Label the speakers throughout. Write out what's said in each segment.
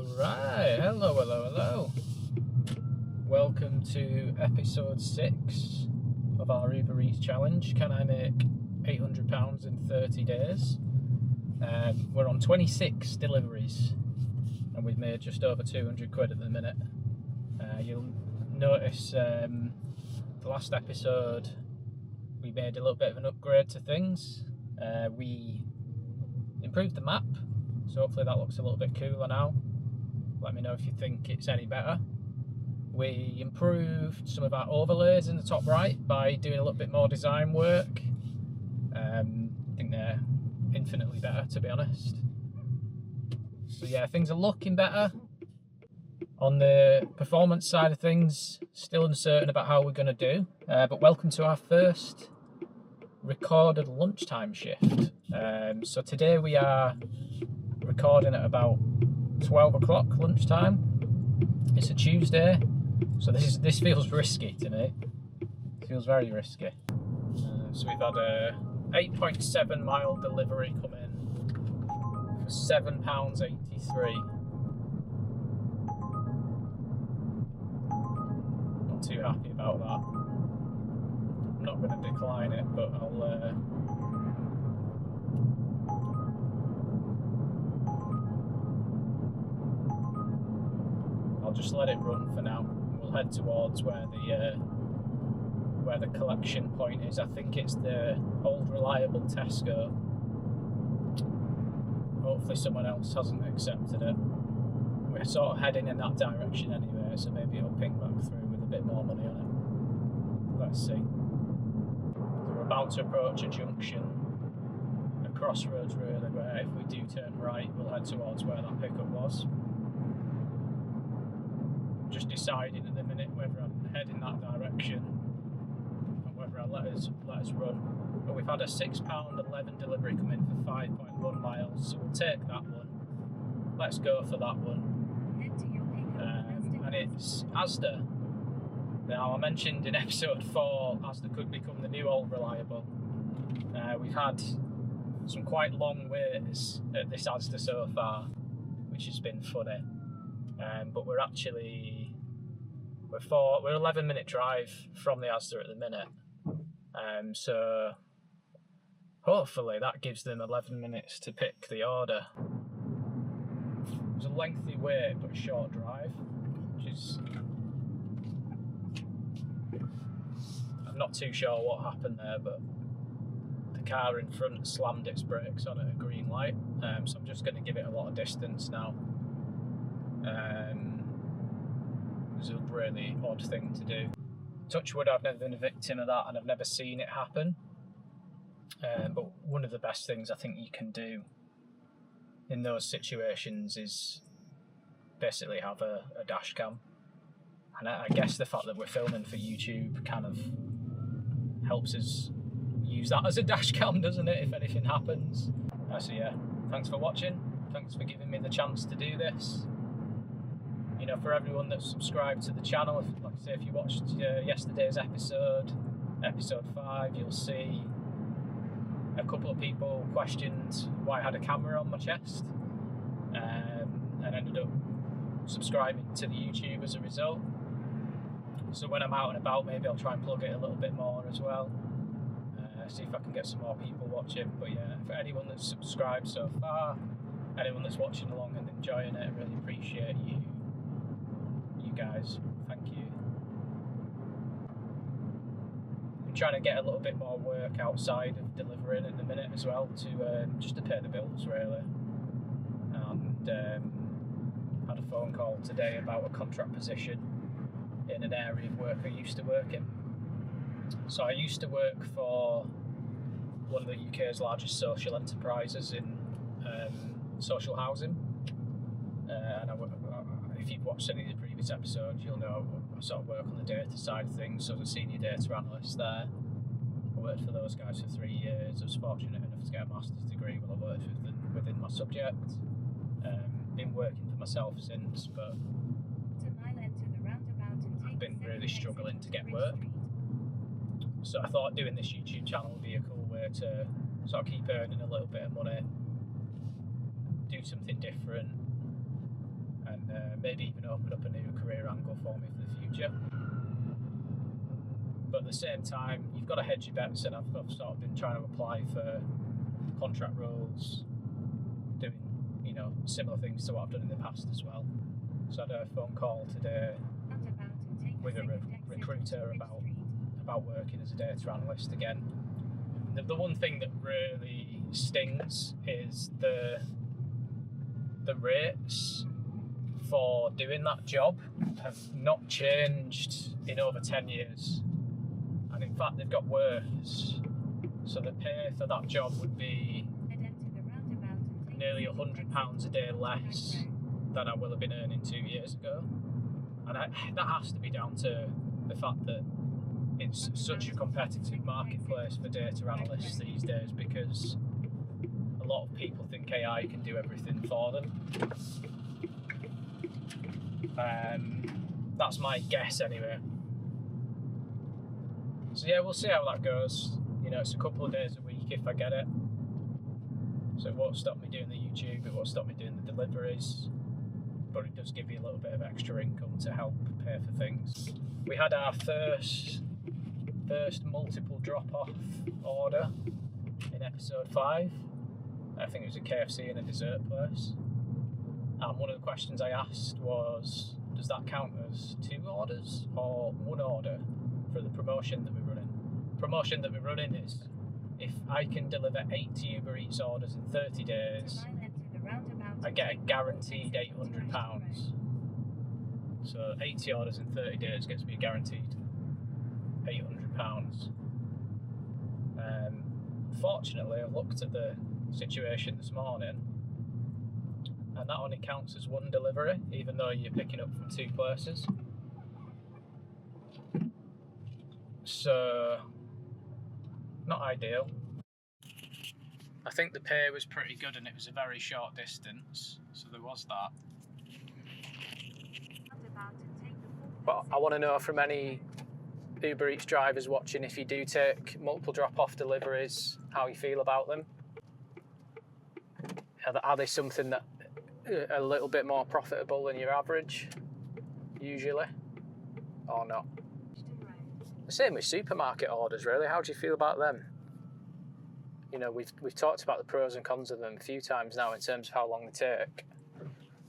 Speaker 1: Alright, hello. Welcome to episode 6 of our Uber Eats challenge. Can I make £800 in 30 days? We're on 26 deliveries and we've made just over 200 quid at the minute. You'll notice the last episode we made a little bit of an upgrade to things. We improved the map, so hopefully that looks a little bit cooler now. Let me know if you think it's any better. We improved some of our overlays in the top right by doing a little bit more design work. I think they're infinitely better, to be honest. So yeah, things are looking better. On the performance side of things, still uncertain about how we're going to do. But welcome to our first recorded lunchtime shift. So today we are recording at about 12 o'clock lunchtime. It's a Tuesday, so this feels risky to me. It feels very risky. So we've had a 8.7 mile delivery come in for £7.83. Not too happy about that. I'm not going to decline it, but I'll just let it run for now. We'll head towards where the collection point is. I think it's the old reliable Tesco. Hopefully someone else hasn't accepted it. We're sort of heading in that direction anyway, so maybe it'll ping back through with a bit more money on it. Let's see. So we're about to approach a junction, a crossroads really, where if we do turn right, we'll head towards where that pickup was. Just deciding at the minute whether I'm heading that direction and whether I let us run. But we've had a £6.11 delivery come in for 5.1 miles, so we'll take that one. Let's go for that one. And it's Asda. Now I mentioned in episode 4 Asda could become the new old reliable. We've had some quite long waits at this Asda so far, which has been funny. But we're 11-minute drive from the Asda at the minute, so hopefully that gives them 11 minutes to pick the order. It was a lengthy wait but a short drive, which is, I'm not too sure what happened there, but the car in front slammed its brakes on at a green light, so I'm just going to give it a lot of distance now. It was a really odd thing to do. Touch wood, I've never been a victim of that and I've never seen it happen. But one of the best things I think you can do in those situations is basically have a dash cam. And I guess the fact that we're filming for YouTube kind of helps us use that as a dash cam, doesn't it, if anything happens. So yeah, thanks for watching. Thanks for giving me the chance to do this. You know, for everyone that's subscribed to the channel, like I say, if you watched yesterday's episode 5, you'll see a couple of people questioned why I had a camera on my chest, and ended up subscribing to the YouTube as a result. So when I'm out and about, maybe I'll try and plug it a little bit more as well, see if I can get some more people watching. But yeah, for anyone that's subscribed so far, anyone that's watching along and enjoying it, I really appreciate you guys. Thank you. I'm trying to get a little bit more work outside of delivering at the minute as well, to just to pay the bills really. And had a phone call today about a contract position in an area of work I used to work in. So I used to work for one of the UK's largest social enterprises in social housing, and if you've watched any of the previous episodes, you'll know I sort of work on the data side of things. So I was a senior data analyst there. I worked for those guys for 3 years. I was fortunate enough to get a master's degree while I worked within my subject. Been working for myself since, but I've been really struggling to get work. So I thought doing this YouTube channel would be a cool way to sort of keep earning a little bit of money, do something different, and maybe even open up a new career angle for me for the future. But at the same time, you've got to hedge your bets, and I've sort of been trying to apply for contract roles, doing, you know, similar things to what I've done in the past as well. So I had a phone call today with a recruiter about working as a data analyst again. The one thing that really stings is the rates for doing that job have not changed in over 10 years. And in fact, they've got worse. So the pay for that job would be nearly £100 a day less than I will have been earning 2 years ago. And that has to be down to the fact that it's such a competitive marketplace for data analysts these days, because a lot of people think AI can do everything for them. That's my guess anyway. So yeah, we'll see how that goes. You know, it's a couple of days a week if I get it. So it won't stop me doing the YouTube, it won't stop me doing the deliveries, but it does give you a little bit of extra income to help pay for things. We had our first multiple drop-off order in episode 5. I think it was a KFC and a dessert place. And one of the questions I asked was, does that count as 2 orders or 1 order for the promotion that we're running? The promotion that we're running is, if I can deliver 80 Uber Eats orders in 30 days, I get a guaranteed £800. So 80 orders in 30 days gets me a guaranteed £800. Fortunately, I looked at the situation this morning, and that only counts as 1 delivery, even though you're picking up from 2 places. So, not ideal. I think the pay was pretty good, and it was a very short distance, so there was that. But I want to know from any Uber Eats drivers watching, if you do take multiple drop-off deliveries, how you feel about them. Are they something that are a little bit more profitable than your average, usually, or not? The same with supermarket orders, really. How do you feel about them? You know, we've talked about the pros and cons of them a few times now in terms of how long they take,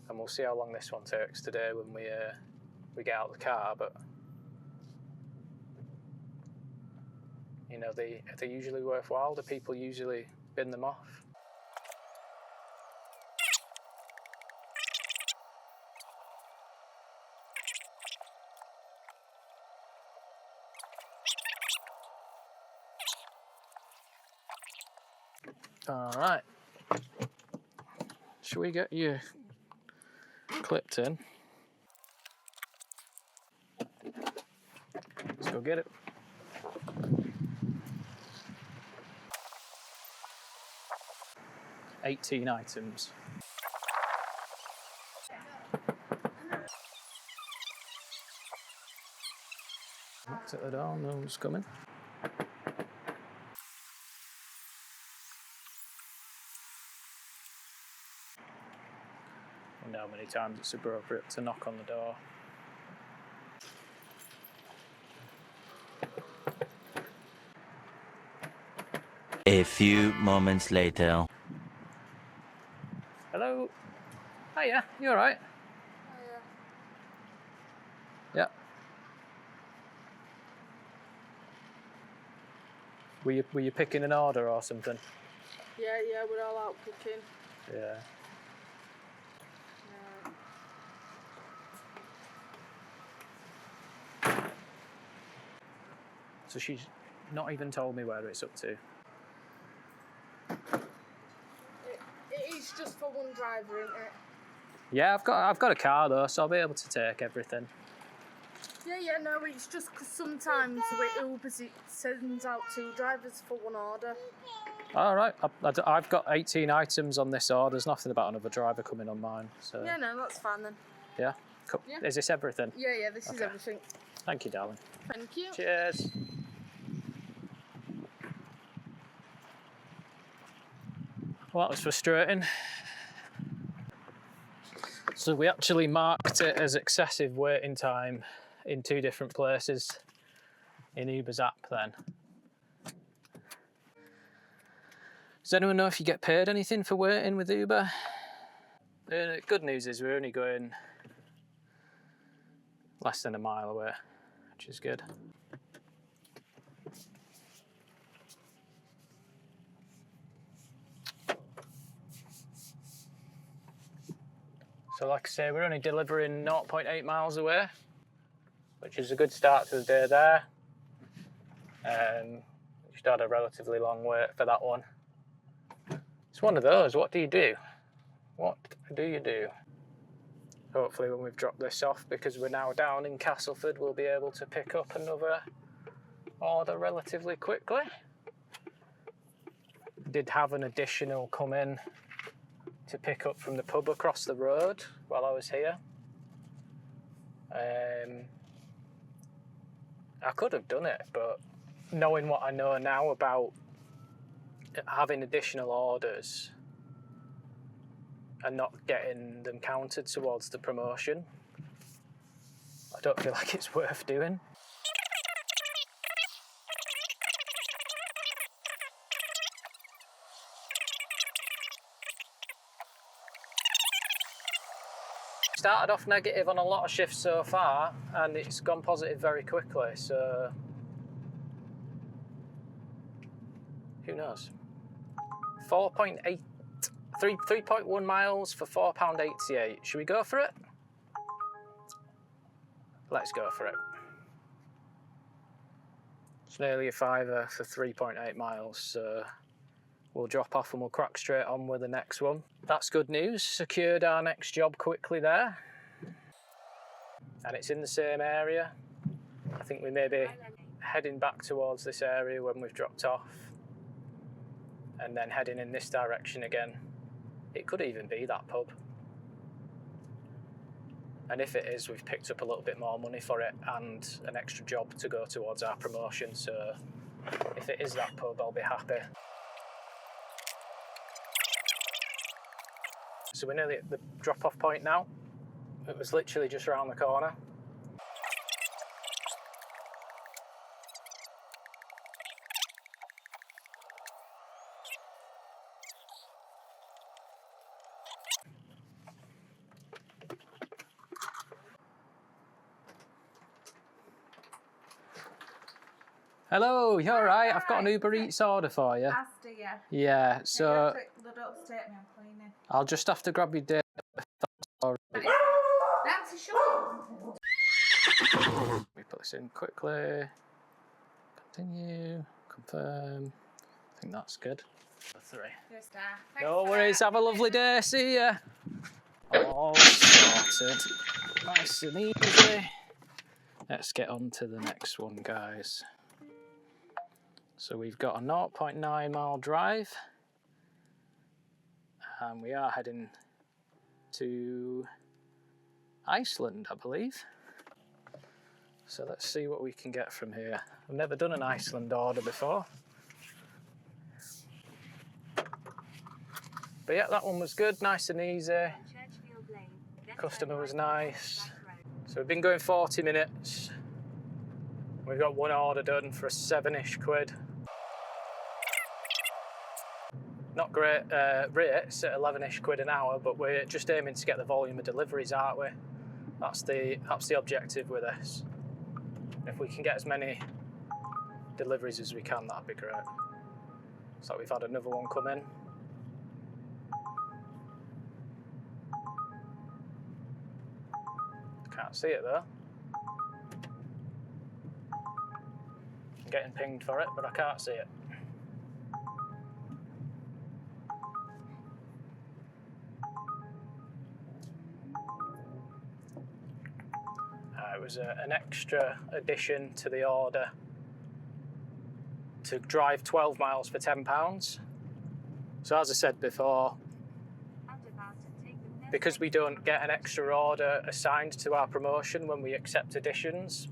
Speaker 1: and we'll see how long this one takes today when we get out of the car. But you know, are they usually worthwhile? Do people usually bin them off? All right. Shall we get you clipped in? Let's go get it. $18 items. Looked at the door, no one's coming. And how many times it's appropriate to knock on the door.
Speaker 2: A few moments later.
Speaker 1: Hello. Hiya, you alright? Yeah. Were you picking an order or something?
Speaker 3: Yeah, we're all out cooking.
Speaker 1: Yeah. So she's not even told me where it's up to.
Speaker 3: It is just for one driver, isn't it?
Speaker 1: Yeah, I've got a car though, so I'll be able to take everything.
Speaker 3: Yeah, no, it's just because sometimes with Ubers it sends out 2 drivers for 1 order.
Speaker 1: All right, I've got 18 items on this order. There's nothing about another driver coming on mine. So
Speaker 3: Yeah, no, that's fine then.
Speaker 1: yeah, cool.
Speaker 3: Yeah.
Speaker 1: Is this everything?
Speaker 3: Yeah, this is everything.
Speaker 1: Thank you, darling.
Speaker 3: Thank you.
Speaker 1: Cheers. Well, that was frustrating. So we actually marked it as excessive waiting time in 2 different places in Uber's app then. Does anyone know if you get paid anything for waiting with Uber? The good news is we're only going less than a mile away, which is good. So like I say, we're only delivering 0.8 miles away, which is a good start to the day there. Just had a relatively long wait for that one. It's one of those, what do you do? What do you do? Hopefully when we've dropped this off, because we're now down in Castleford, we'll be able to pick up another order relatively quickly. Did have an additional come in to pick up from the pub across the road while I was here. I could have done it, but knowing what I know now about having additional orders and not getting them counted towards the promotion, I don't feel like it's worth doing. Started off negative on a lot of shifts so far, and it's gone positive very quickly, so who knows? 3.1 miles for £4.88. Should we go for it? Let's go for it. It's nearly a fiver for 3.8 miles, so we'll drop off and we'll crack straight on with the next one. That's good news. Secured our next job quickly there. And it's in the same area. I think we may be heading back towards this area when we've dropped off, and then heading in this direction again. It could even be that pub. And if it is, we've picked up a little bit more money for it and an extra job to go towards our promotion. So if it is that pub, I'll be happy. So we're nearly at the drop-off point now. It was literally just around the corner. Hello, you alright? I've got an Uber Eats order for you.
Speaker 3: Asda, yeah.
Speaker 1: Yeah, so
Speaker 3: Load upstairs, I'm cleaning.
Speaker 1: I'll just have to grab your date.
Speaker 3: That's a short.
Speaker 1: Let me put this in quickly. Continue, confirm. I think that's good. 3.
Speaker 3: You're a star.
Speaker 1: No worries, have a lovely day, see ya. All sorted. Nice and easy. Let's get on to the next one, guys. So we've got a 0.9 mile drive, and we are heading to Iceland, I believe. So let's see what we can get from here. I've never done an Iceland order before. But yeah, that one was good, nice and easy. Customer was nice. So we've been going 40 minutes. We've got one order done for a 7-ish quid. Not great rates at 11-ish quid an hour, but we're just aiming to get the volume of deliveries, aren't we? That's the objective with this. If we can get as many deliveries as we can, that'd be great. So we've had another one come in. Can't see it though. I'm getting pinged for it, but I can't see it. It was an extra addition to the order to drive 12 miles for £10. So as I said before, because we don't get an extra order assigned to our promotion when we accept additions,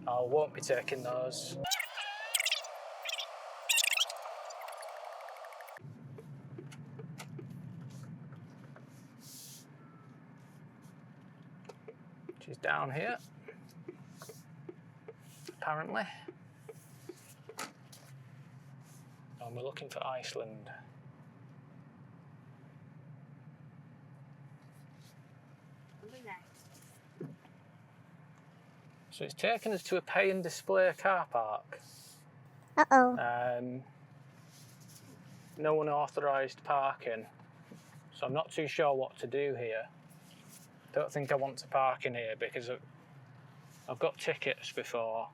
Speaker 1: I won't be taking those. which is down here, apparently. And we're looking for Iceland. So it's taken us to a pay and display car park.
Speaker 4: Uh-oh.
Speaker 1: No unauthorised parking. So I'm not too sure what to do here. Don't think I want to park in here because I've got tickets before.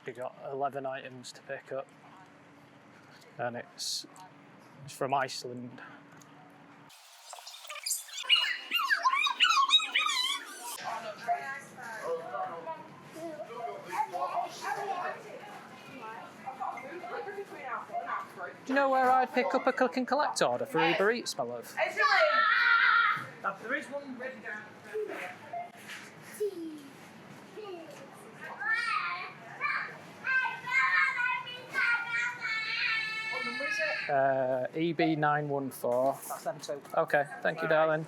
Speaker 1: We've got 11 items to pick up, and it's from Iceland. Do you know where I'd pick up a click and collect order for Uber Eats, my love?
Speaker 5: There is one ready down. What number is it?
Speaker 1: EB914.
Speaker 5: That's them too.
Speaker 1: Okay, thank you, darling.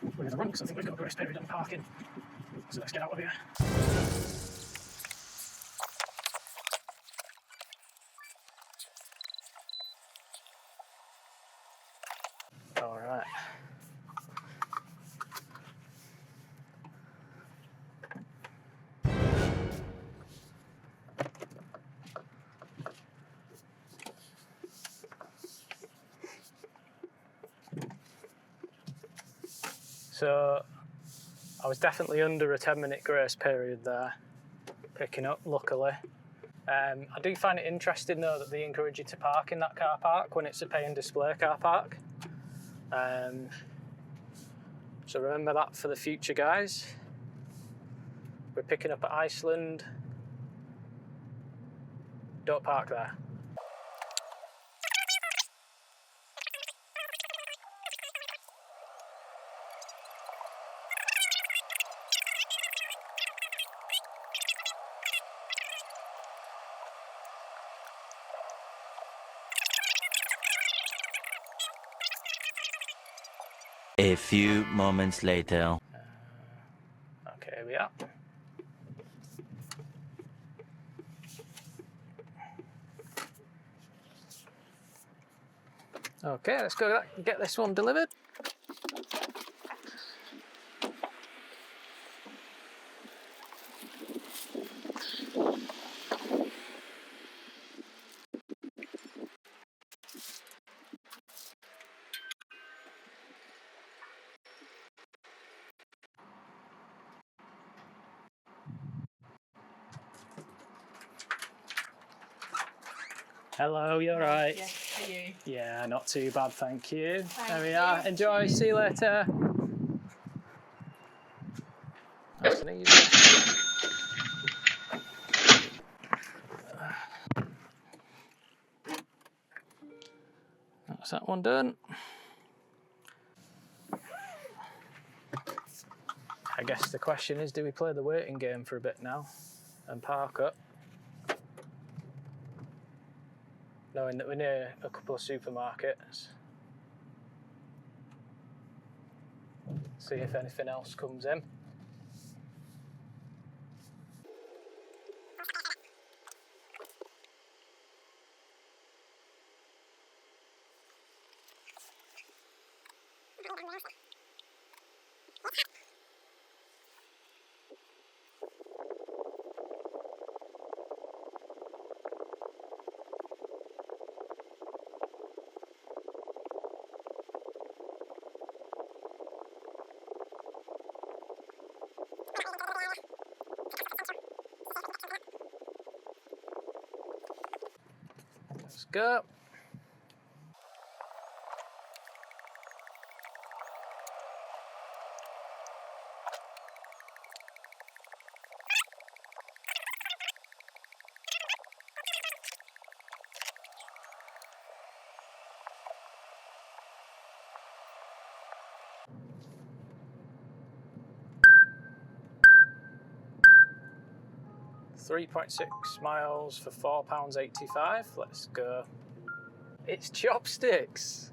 Speaker 1: We're going to run because I think we've got a grace period on parking. So let's get out of here. All right. So I was definitely under a 10-minute grace period there, picking up, luckily. I do find it interesting though that they encourage you to park in that car park when it's a pay and display car park. So remember that for the future, guys. We're picking up at Iceland. Don't park there.
Speaker 2: A few moments later.
Speaker 1: Okay, here we are. Okay, let's go get this one delivered. Hello, you alright?
Speaker 5: Yeah, are you?
Speaker 1: Yeah, not too bad, thank you.
Speaker 5: Thank
Speaker 1: There we
Speaker 5: you.
Speaker 1: are. Enjoy, see you later. Nice and easy. That's that one done. I guess the question is, do we play the waiting game for a bit now and park up? Knowing that we're near a couple of supermarkets. See if anything else comes in. Let's go. 3.6 miles for £4.85. Let's go. It's chopsticks.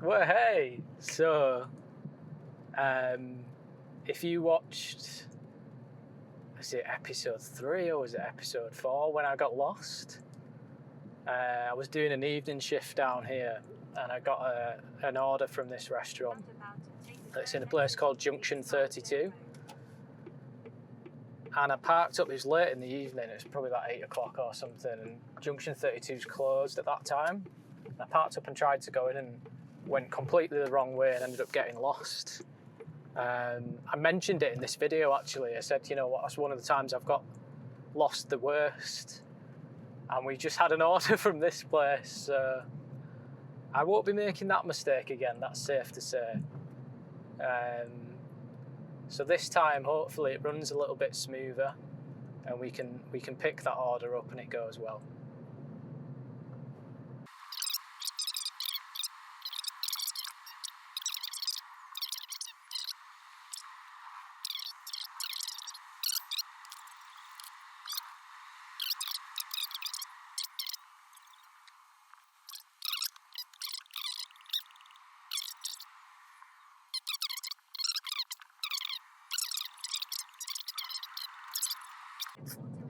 Speaker 1: Well, hey. So, if you watched, is it episode 3 or was it episode 4 when I got lost? I was doing an evening shift down here and I got an order from this restaurant that's in a place called Junction 32. And I parked up, it was late in the evening, it was probably about 8 o'clock or something, and Junction 32's closed at that time. And I parked up and tried to go in and went completely the wrong way and ended up getting lost. I mentioned it in this video actually. I said, you know what, that's one of the times I've got lost the worst. And we just had an order from this place, so I won't be making that mistake again, that's safe to say. So this time, hopefully it runs a little bit smoother and we can pick that order up and it goes well.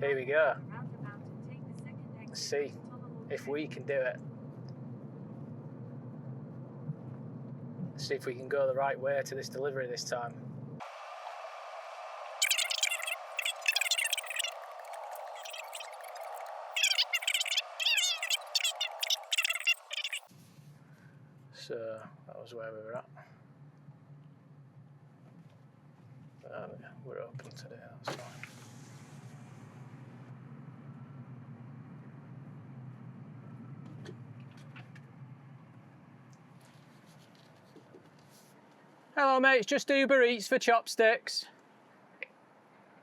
Speaker 1: Here we go. Let's see if we can do it. Let's see if we can go the right way to this delivery this time. So that was where we were at. We're open today, that's fine. Hello mate, it's just Uber Eats for chopsticks.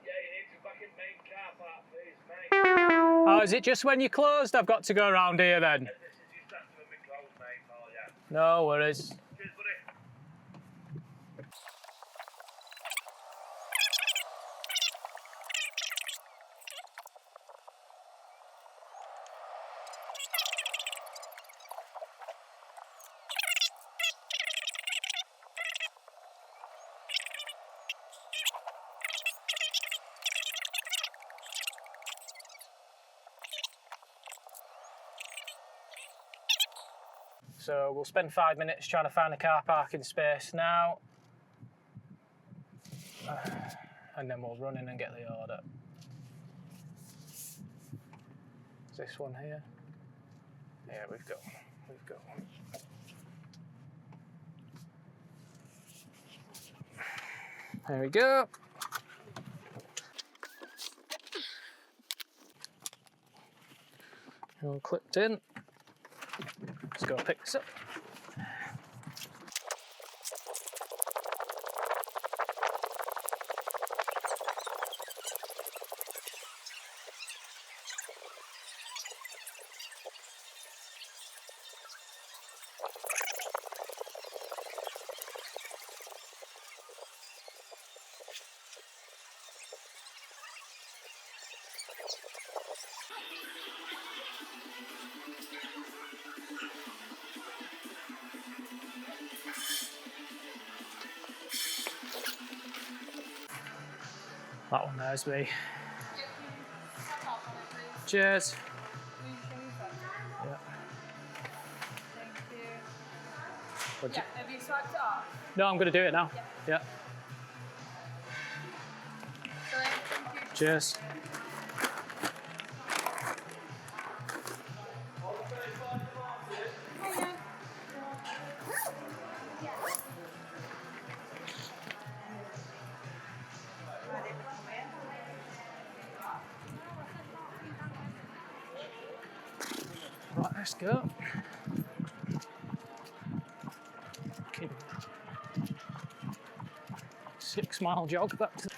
Speaker 5: Yeah, you need to back in main car park, please, mate.
Speaker 1: Oh, is it just when you're closed I've got to go around here then?
Speaker 5: This is just after when we close, mate. Oh, yeah.
Speaker 1: No worries.
Speaker 5: Cheers, buddy.
Speaker 1: So we'll spend 5 minutes trying to find a car parking space now. And then we'll run in and get the order. Is this one here? Yeah, we've got one. There we go. All clipped in. Let's go pick this up. That one there's me. Cheers. Yeah.
Speaker 3: Thank you. Have you swiped it off?
Speaker 1: No, I'm going to do it now. Yeah.
Speaker 3: Thank you.
Speaker 1: Cheers. Right, let's go. Okay. 6 mile jog back to.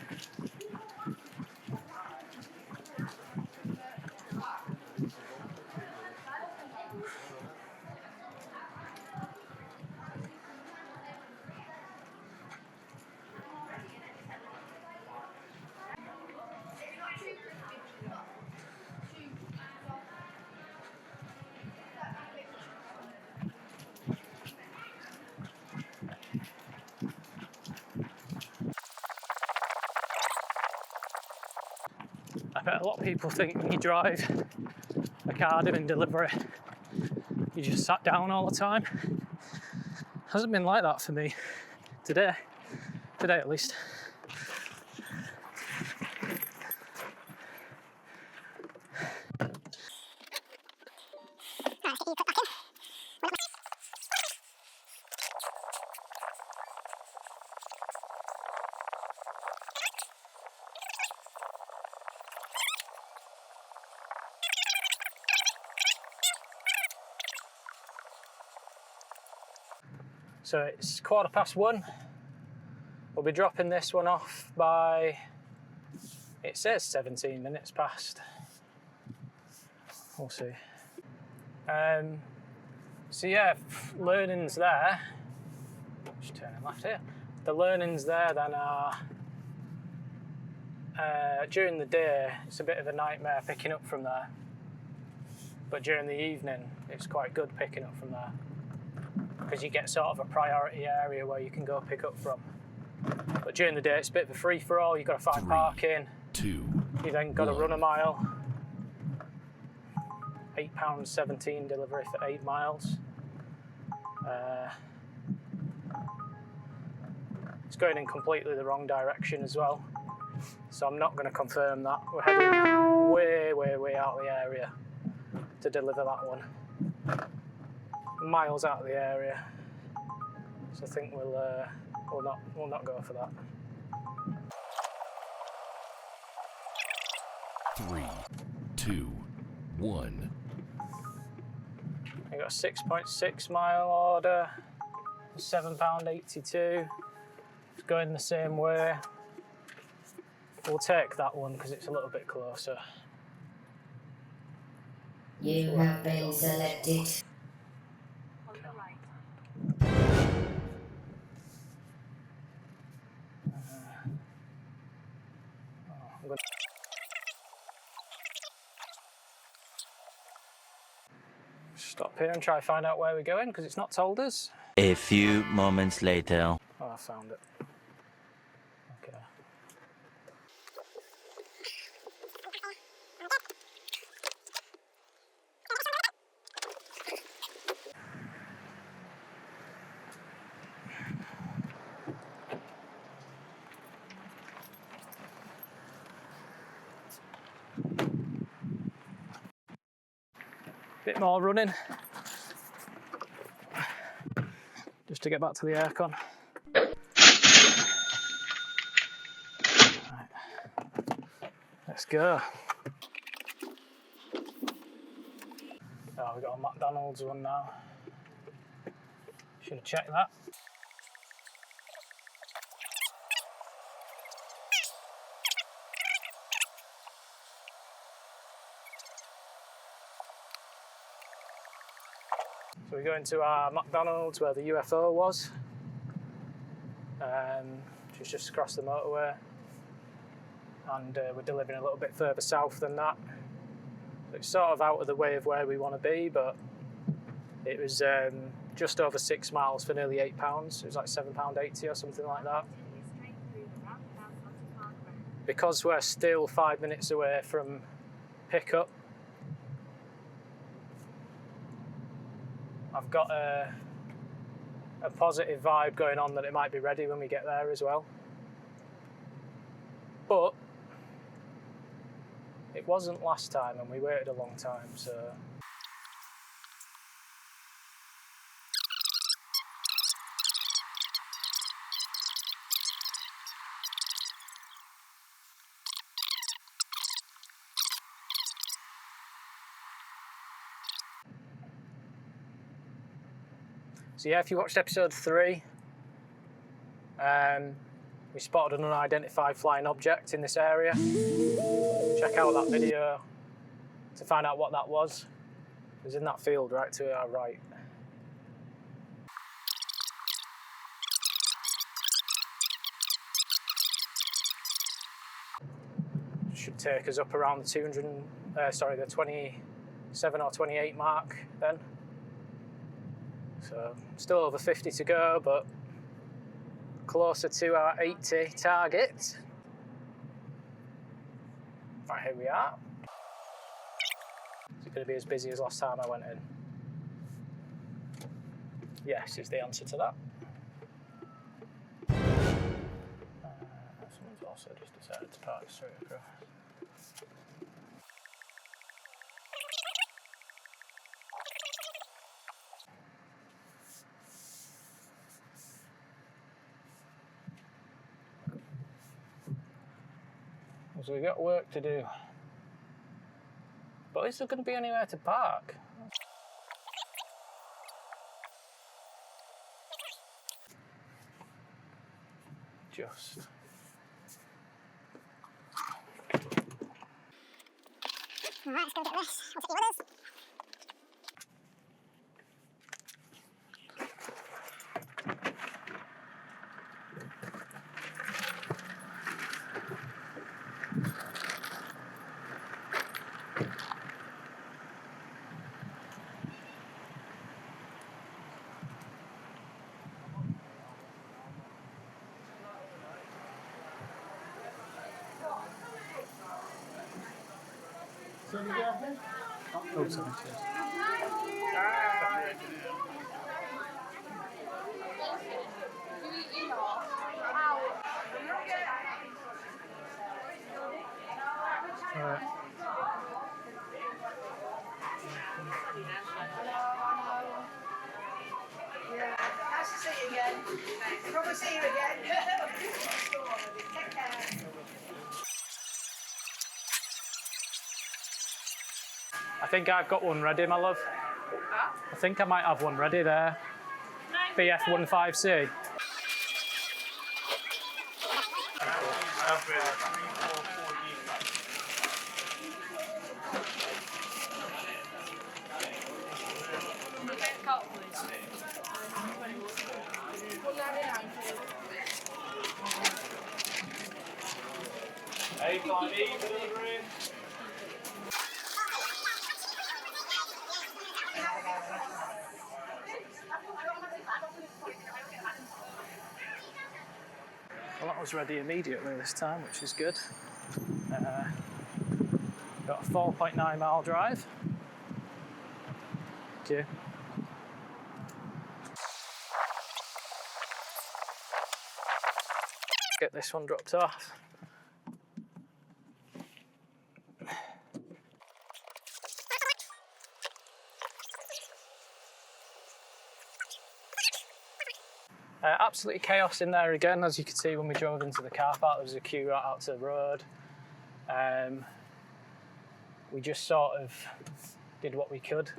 Speaker 4: But a lot of people think when you drive a car doing delivery, you just sat down all the time. Hasn't been like that for me today at least. So it's 1:15. We'll be dropping this one off by, it says 17 minutes past. We'll see. So yeah, learnings there. Just turning left here. The learnings there then are, during the day, it's a bit of a nightmare picking up from there. But during the evening, it's quite good picking up from there, because you get sort of a priority area where you can go pick up from. But during the day, it's a bit of a free-for-all. You've got to find parking.
Speaker 6: 2,
Speaker 4: You then got to run a mile. £8.17 delivery for 8 miles. It's going in completely the wrong direction as well. So I'm not going to confirm that. We're heading way out of the area to deliver that one. Miles out of the area. So I think we'll not go for that.
Speaker 6: 3, 2, 1.
Speaker 4: I got a 6.6 mile order, £7.82. It's going the same way. We'll take that one because it's a little bit closer.
Speaker 7: You have been selected.
Speaker 4: Stop here and try to find out where we're going because it's not told us.
Speaker 2: A few moments later.
Speaker 4: Oh, I found it. Okay. Bit more running. Just to get back to the aircon. Right. Let's go. Oh, we've got a McDonald's one now. Should have checked that. So we go into our McDonald's where the UFO was, which is just across the motorway, and we're delivering a little bit further south than that. So it's sort of out of the way of where we want to be, but it was just over 6 miles for nearly £8. It was like £7.80 or something like that. Because we're still 5 minutes away from pickup, I've got a positive vibe going on that it might be ready when we get there as well. But it wasn't last time and we waited a long time, so... So yeah, if you watched episode 3, we spotted an unidentified flying object in this area. Check out that video to find out what that was. It was in that field right to our right. Should take us up around the 27 or 28 mark then. So still over 50 to go, but closer to our 80 target. Right, here we are. Is it going to be as busy as last time I went in? Yes, is the answer to that. Someone's also just decided to park straight across. So we've got work to do. But is there going to be anywhere to park? Just.
Speaker 8: Alright, let's go get this. I'll take you with us.
Speaker 4: Oh, sorry. Alright.
Speaker 8: Yeah, nice to see you again. Probably see you again. Take care.
Speaker 4: I think I've got one ready, my love. I think I might have one ready there. BF15C.
Speaker 5: A5E delivery.
Speaker 4: Well, that was ready immediately this time, which is good. Got a 4.9 mile drive. Thank you. Get this one dropped off. Absolutely chaos in there again, as you could see when we drove into the car park. There was a queue right out to the road. We just sort of did what we could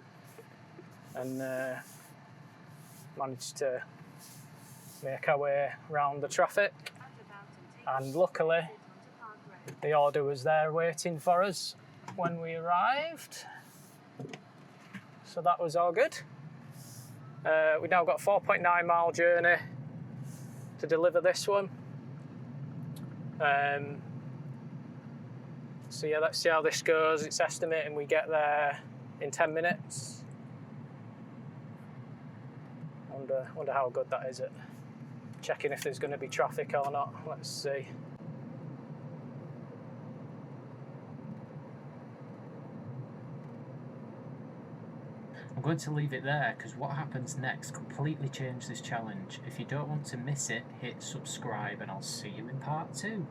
Speaker 4: and managed to make our way around the traffic. And luckily, the order was there waiting for us when we arrived. So that was all good. We've now got a 4.9 mile journey to deliver this one. So yeah, let's see how this goes. It's estimating we get there in 10 minutes. Wonder how good that is at checking if there's going to be traffic or not. Let's see.
Speaker 1: I'm going to leave it there because what happens next completely changes this challenge. If you don't want to miss it, hit subscribe and I'll see you in part 2.